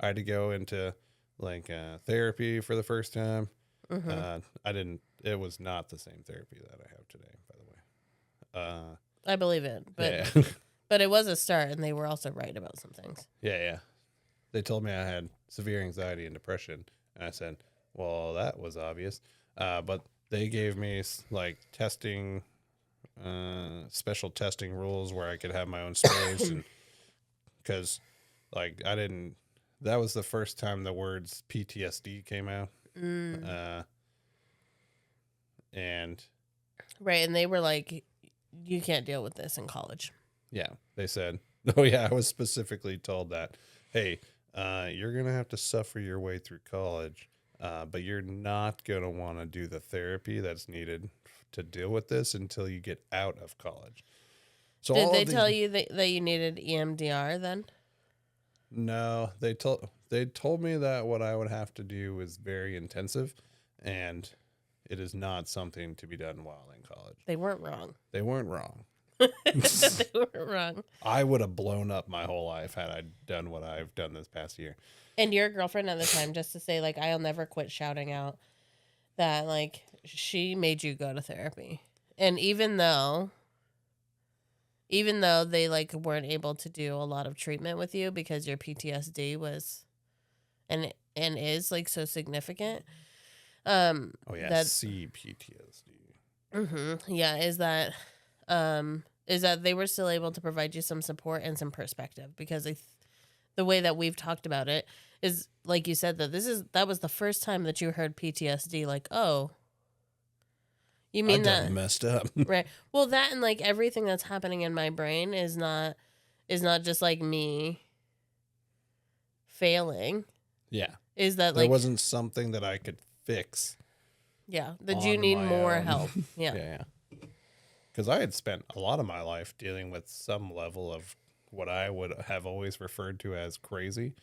had to go into like therapy for the first time. It was not the same therapy that I have today, by the way. I believe it, but Yeah. but it was a start, and they were also right about some things. Yeah. They told me I had severe anxiety and depression, and I said, "Well, that was obvious." But they gave me like testing, special testing rules where I could have my own space, and because like that was the first time the words PTSD came out, and Right, and they were like, "You can't deal with this in college." yeah, they said, "Oh yeah," I was specifically told that, "Hey, you're gonna have to suffer your way through college, but you're not gonna want to do the therapy that's needed to deal with this until you get out of college." So Did they tell you that you needed EMDR then? No, they told me that what I would have to do was very intensive, and it is not something to be done while in college. They weren't wrong. They weren't wrong. They weren't wrong. I would have blown up my whole life had I done what I've done this past year. And your girlfriend at the time, just to say, like, I'll never quit shouting out that, like, she made you go to therapy. And even though even though they like weren't able to do a lot of treatment with you because your PTSD was and is like so significant. Oh yeah, That CPTSD. yeah, is that they were still able to provide you some support and some perspective because the way that we've talked about it is like you said that was the first time that you heard PTSD. Like, oh, you mean I that done messed up. right? Well, that and like everything that's happening in my brain is not just like me failing. Yeah. Is that There like wasn't something that I could fix. yeah? That you on need my more own. help. Yeah. Yeah. Because I had spent a lot of my life dealing with some level of what I would have always referred to as crazy.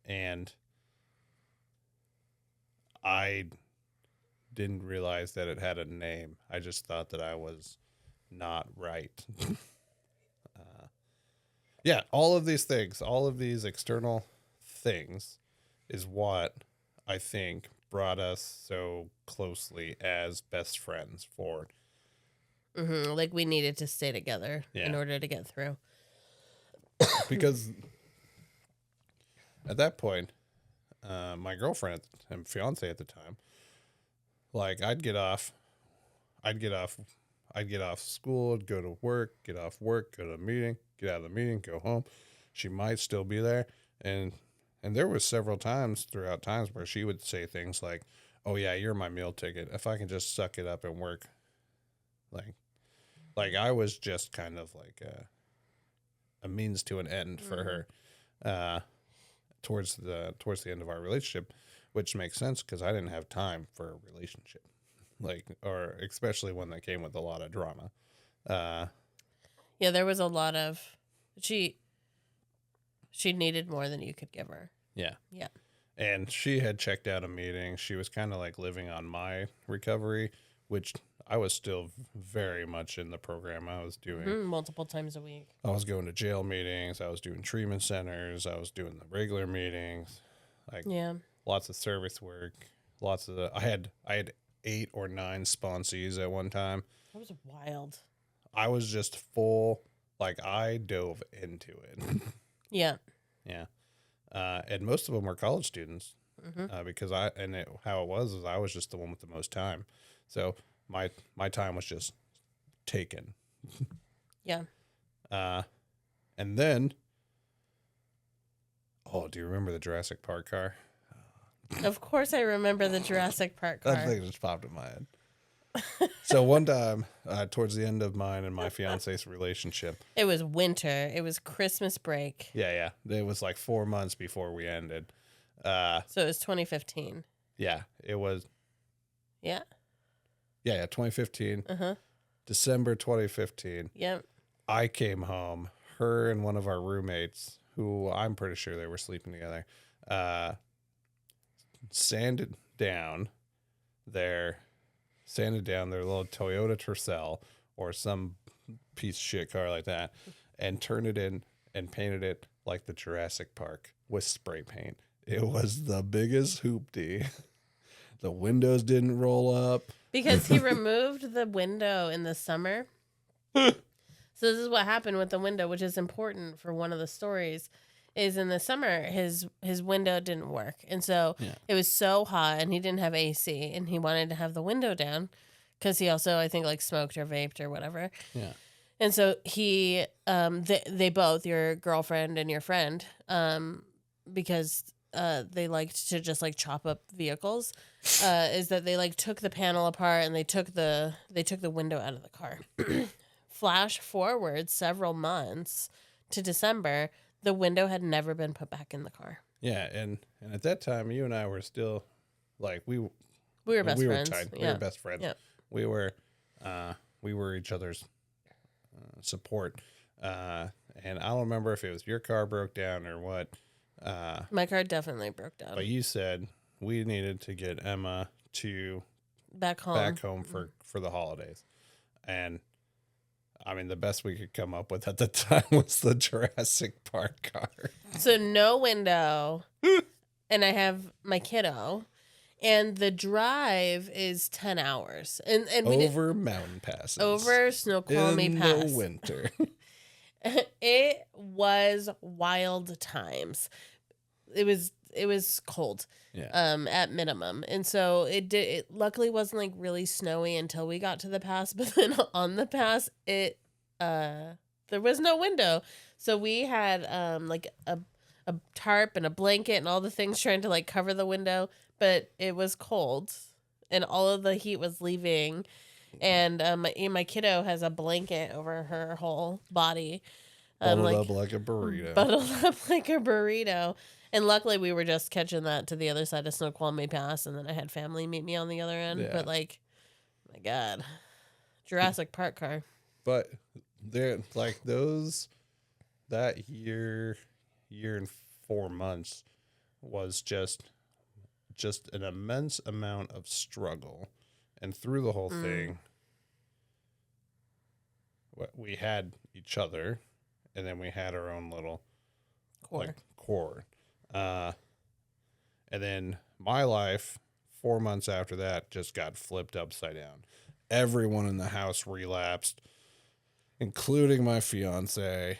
And I didn't realize that it had a name. I just thought that I was not right. Yeah, all of these things, all of these external things is what I think brought us so closely as best friends for. Like we needed to stay together in Yeah. order to get through. Because at that point, my girlfriend and fiance at the time, like I'd get off school, go to work, get off work, go to a meeting, get out of the meeting, go home. She might still be there, and there was several times where she would say things like, "Oh yeah, you're my meal ticket. If I can just suck it up and work," like I was just kind of like a means to an end for her. Towards the end of our relationship, which makes sense because I didn't have time for a relationship, or especially one that came with a lot of drama. Yeah, there was a lot of she needed more than you could give her. Yeah. Yeah. And she had checked out a meeting. She was kind of like living on my recovery, which I was still very much in the program I was doing. Multiple times a week. I was going to jail meetings. I was doing treatment centers. I was doing the regular meetings, lots of service work. I had 8 or 9 sponsees at one time. That was wild. I was just full. Like I dove into it. Yeah. Yeah. And most of them were college students because how it was is I was just the one with the most time. So my time was just taken. Yeah. And then, do you remember the Jurassic Park car? Of course I remember the Jurassic Park car. That thing just popped in my head. So one time, towards the end of mine and my fiance's relationship. It was winter. It was Christmas break. Yeah. It was like 4 months before we ended. So it was 2015. Yeah, it was. Yeah. Yeah, 2015. December 2015. Yep. I came home. Her and one of our roommates, who I'm pretty sure they were sleeping together, sanded down their little Toyota Tercel or some piece of shit car like that, and turned it in and painted it like the Jurassic Park with spray paint. It was the biggest hoopty. The windows didn't roll up. Because he removed the window in the summer. So this is what happened with the window, which is important for one of the stories, is in the summer his window didn't work. And so it was so hot and he didn't have AC and he wanted to have the window down because he also, I think, like smoked or vaped or whatever. Yeah. And so he, they both, your girlfriend and your friend, because they liked to just like chop up vehicles, is that they like took the panel apart and they took the window out of the car. Flash forward several months to December, the window had never been put back in the car. Yeah, and at that time, you and I were still like we were best friends. tight. Yeah. We were best friends. Yep. We were each other's support. And I don't remember if it was your car broke down or what. My car definitely broke down. But you said we needed to get Emma to back home for the holidays, and I mean the best we could come up with at the time was the Jurassic Park car. So no window, and I have my kiddo, And the drive is 10 hours. And we did Over mountain passes. over Snoqualmie in Pass. the winter. It was wild times. It was cold. Yeah. At minimum. And so it luckily wasn't like really snowy until we got to the pass, but then on the pass there was no window. So we had like a tarp and a blanket and all the things trying to like cover the window, but it was cold and all of the heat was leaving. And my kiddo has a blanket over her whole body. Bundled up like a burrito. Bundled up like a burrito. And luckily we were just catching that to the other side of Snoqualmie Pass, and then I had family meet me on the other end. Yeah. But like, my God. Jurassic Park car. But they're like that year and 4 months was just an immense amount of struggle. And through the whole thing, we had each other, and then we had our own little core. And then my life 4 months after that just got flipped upside down. Everyone in the house relapsed, including my fiance,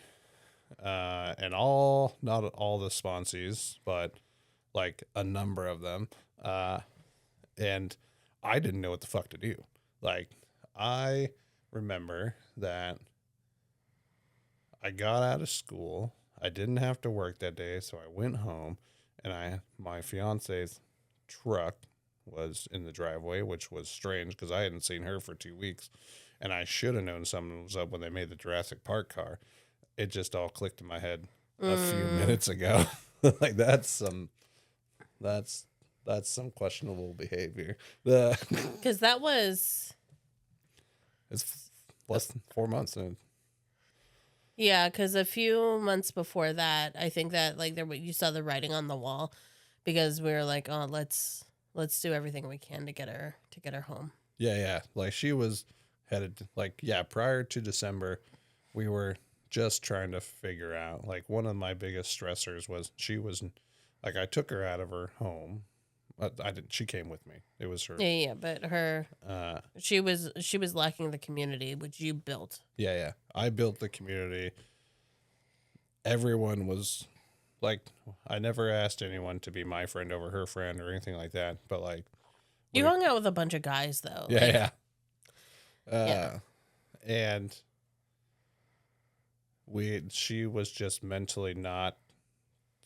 and not all the sponsees, but like a number of them. And I didn't know what the fuck to do. Like, I remember that I got out of school. I didn't have to work that day, so I went home, and my fiance's truck was in the driveway, which was strange because I hadn't seen her for 2 weeks, and I should have known something was up when they made the Jurassic Park car. It just all clicked in my head a few minutes ago. Like, that's some questionable behavior. Because that was... It's less than 4 months. And Yeah, because a few months before that, I think that like you saw the writing on the wall, because we were like, oh, let's do everything we can to get her home. Yeah. Like, she was headed prior to December, we were just trying to figure out, like, one of my biggest stressors was she was like, I took her out of her home. I didn't. She came with me. It was her. Yeah, but her. She was lacking the community which you built. Yeah. I built the community. Everyone was like, I never asked anyone to be my friend over her friend or anything like that. But like, you hung out with a bunch of guys though. Yeah. Yeah. And she was just mentally not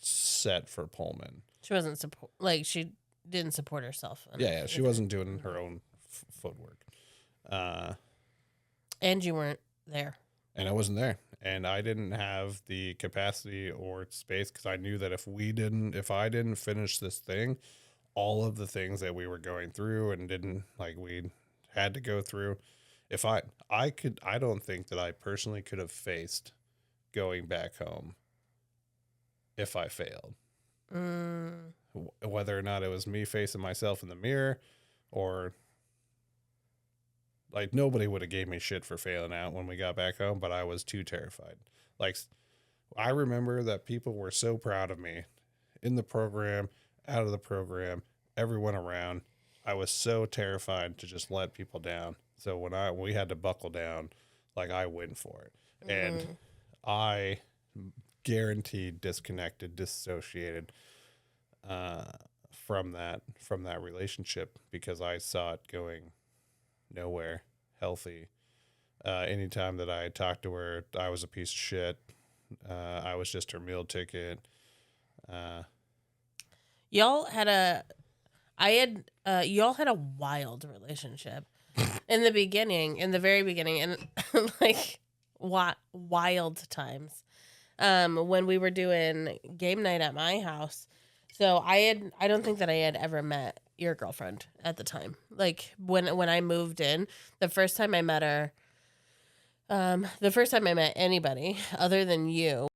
set for Pullman. She wasn't she didn't support herself. Yeah. She wasn't doing her own footwork. And you weren't there. And I wasn't there. And I didn't have the capacity or space, because I knew that if I didn't finish this thing, all of the things that we were going through and we had to go through, I don't think that I personally could have faced going back home if I failed. Whether or not it was me facing myself in the mirror, or like, nobody would have gave me shit for failing out when we got back home, but I was too terrified. Like, I remember that people were so proud of me in the program, out of the program, everyone around. I was so terrified to just let people down. So when we had to buckle down, like, I went for it. And I guaranteed disconnected, dissociated from that relationship, because I saw it going nowhere healthy. Anytime that I talked to her, I was a piece of shit. I was just her meal ticket. Y'all had a wild relationship in the very beginning, and like wild times. When we were doing game night at my house. So I don't think that I had ever met your girlfriend at the time. Like, when I moved in, the first time I met her, the first time I met anybody other than you